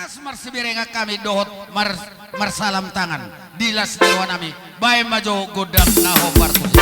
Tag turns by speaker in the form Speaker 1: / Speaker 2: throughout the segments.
Speaker 1: Kas marsibirenga kami dohot marsalam tangan dilas dewanami bae majo godam naho partus.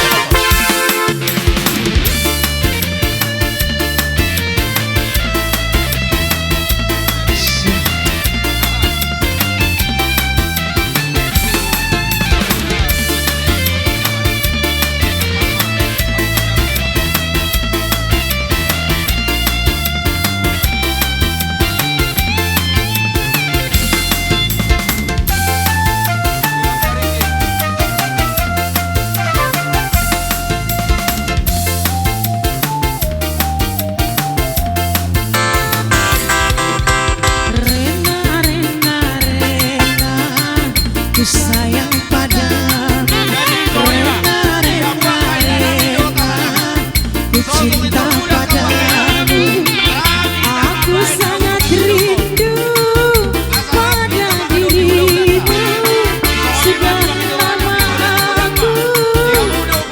Speaker 2: Sayang padamu, rena, rena, rena, ku cinta padamu. Aku sangat rindu pada dirimu. Sudah lama aku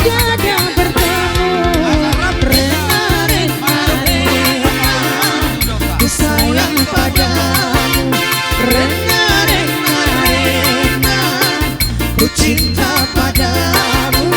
Speaker 2: tiada bertemu. Rena, rena, rena, ku sayang padamu. Rena, rena, rena, ku cinta padamu.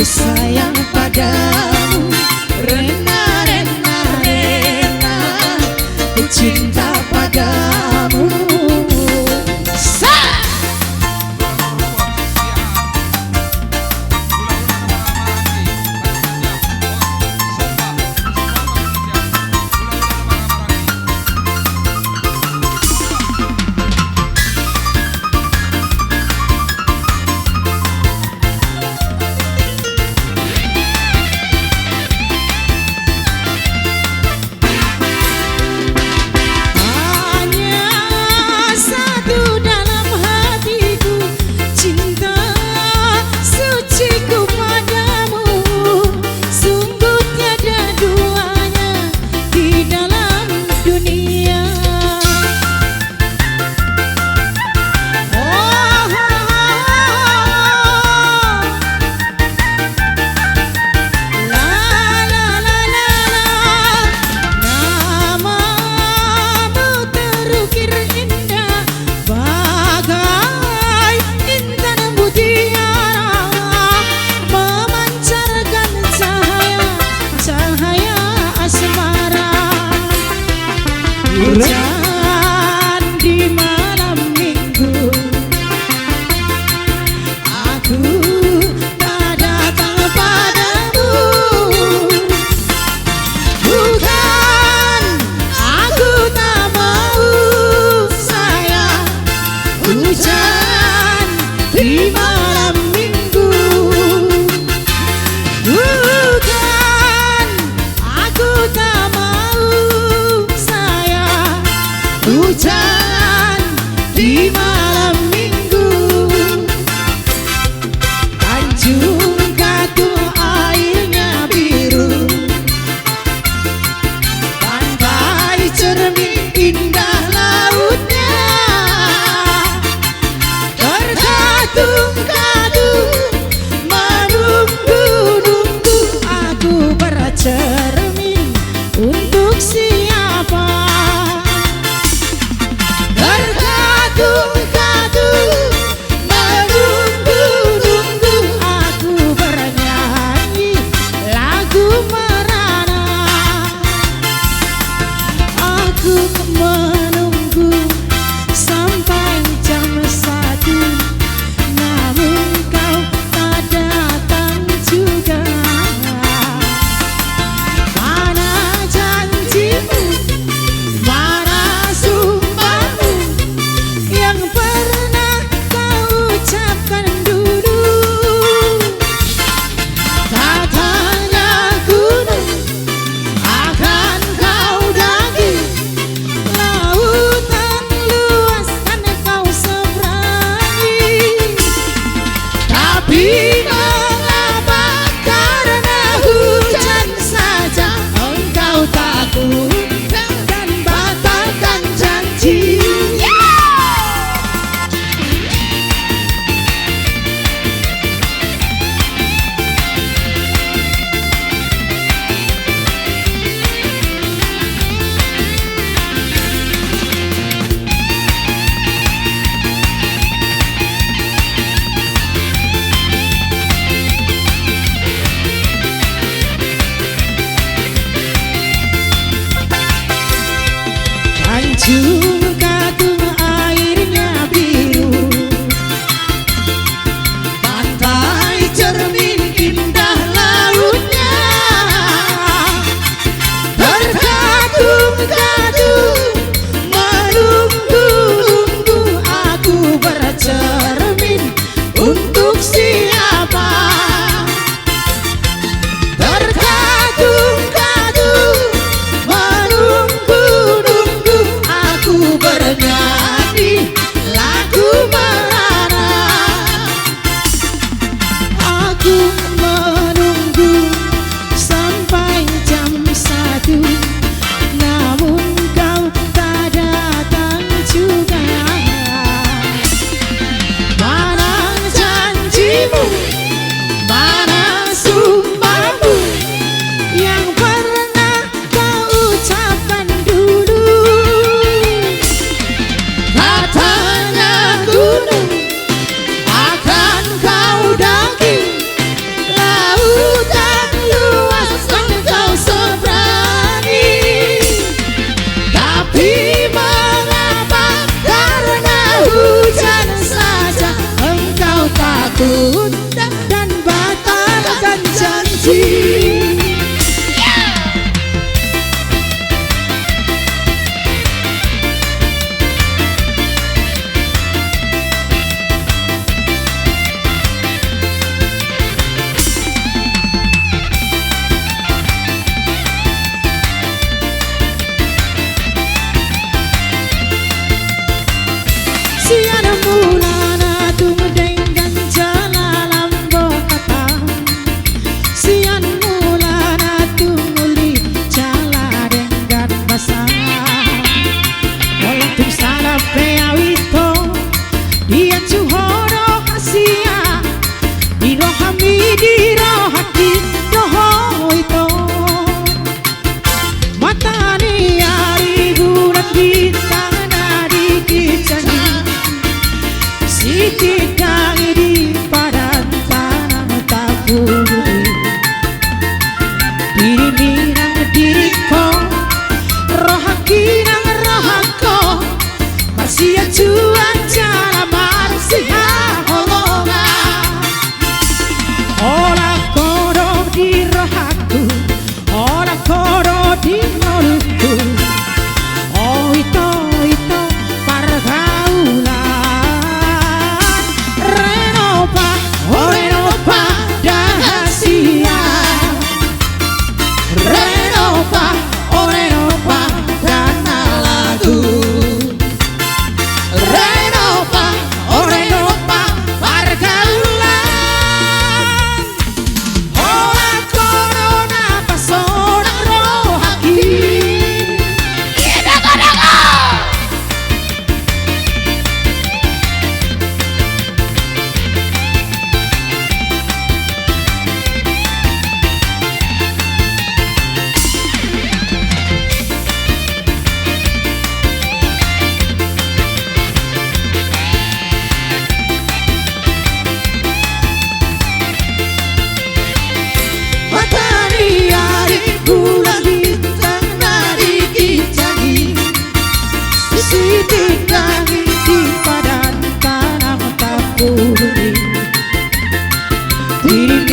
Speaker 2: Sayang padamu, rena, rena, rena, ku cinta padamu. Hujan di malam minggu, aku tak datang padamu. Bukan aku tak mau sayang, hujan di malam minggu. Bukan aku tak mau sayang, hujan di malam minggu. Tapi mengapa karena hujan saja engkau takut dan batalkan janji. Tanjung Katung airnya biru, pantai cermin indah lautnya, terkatung-katung menunggu-nunggu aku bercermin untuk siapa. Terkatung-katung menunggu-nunggu aku bernyanyi lagu merana. Aku menunggu sampai jam 1, namun kau tak datang juga. Mana janjimu, mana sumpahmu yang pernah kau ucapkan dulu? Katanya gunung akan kau daki, lautan luas engkau seberangi. Tapi mengapa karena hujan saja engkau takut dan batalkan janji. Siana mulana tumdenggan jalalam bokata, sian mulana tumuli jala denggan basah. Walau tum salah peawito dia cuhoro hasia di rohami di rohati roho itu. Matani ari bulan bintang nadi kicani, siti kangi di padan tanah tapuri. Diri minang diriko, rohaki nang rohako, masih cuan cara masih holonga. Ola koro di rohaku, ola koro di nolku. Oh itu pergaulan Renova, oh Renova rahasia. Renova, oh Renova dana lagu. Renova, oh Renova pergaulan. Ola corona pasona rohaki. Matahari hari bulan bintang nadi kicani, sisi tinggangi di padan tanah tapuri. Diri